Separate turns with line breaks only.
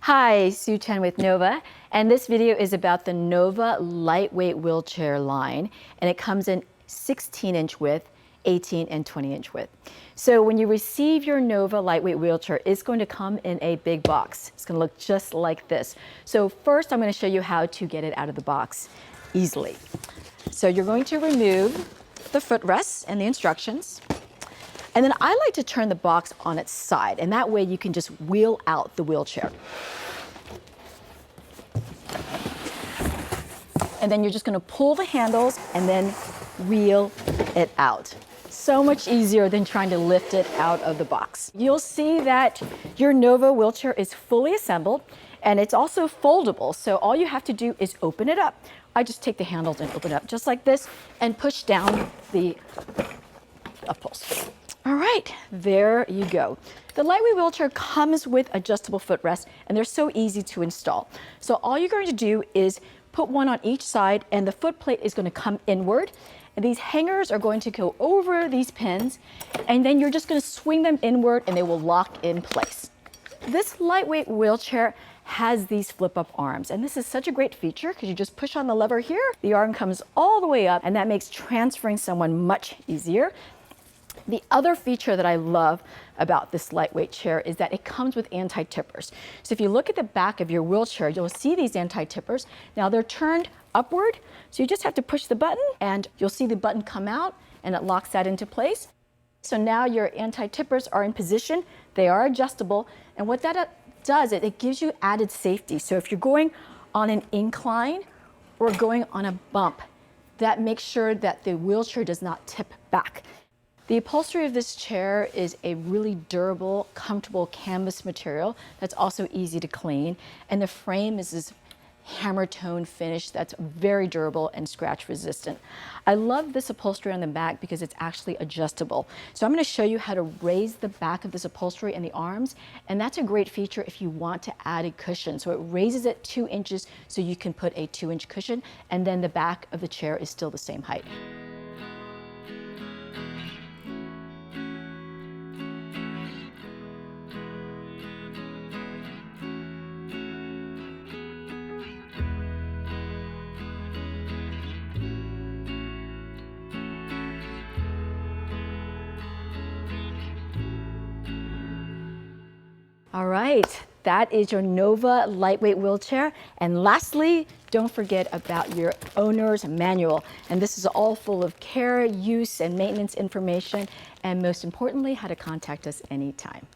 Hi, Sue Chen with Nova, and this video is about the Nova lightweight wheelchair line, and it comes in 16-inch width, 18 and 20-inch width. So when you receive your Nova lightweight wheelchair, it's going to come in a big box. It's going to look just like this. So first I'm going to show you how to get it out of the box easily. So you're going to remove the footrests and the instructions. And then I like to turn the box on its side, and that way you can just wheel out the wheelchair. And then you're just going to pull the handles and then wheel it out. So much easier than trying to lift it out of the box. You'll see that your Nova wheelchair is fully assembled, and it's also foldable. So all you have to do is open it up. I just take the handles and open it up just like this and push down the upholstery. All right, there you go. The lightweight wheelchair comes with adjustable footrests, and they're so easy to install. So all you're going to do is put one on each side, and the foot plate is going to come inward. And these hangers are going to go over these pins, and then you're just going to swing them inward, and they will lock in place. This lightweight wheelchair has these flip-up arms, and this is such a great feature because you just push on the lever here, the arm comes all the way up, and that makes transferring someone much easier. The other feature that I love about this lightweight chair is that it comes with anti-tippers. So if you look at the back of your wheelchair, you'll see these anti-tippers. Now they're turned upward, so you just have to push the button and you'll see the button come out and it locks that into place. So now your anti-tippers are in position, they are adjustable, and what that does, it gives you added safety. So if you're going on an incline or going on a bump, that makes sure that the wheelchair does not tip back. The upholstery of this chair is a really durable, comfortable canvas material that's also easy to clean. And the frame is this hammer tone finish that's very durable and scratch resistant. I love this upholstery on the back because it's actually adjustable. So I'm going to show you how to raise the back of this upholstery and the arms. And that's a great feature if you want to add a cushion. So it raises it 2 inches so you can put a 2-inch cushion, and then the back of the chair is still the same height. All right, that is your Nova lightweight wheelchair. And lastly, don't forget about your owner's manual. And this is all full of care, use, and maintenance information, and most importantly, how to contact us anytime.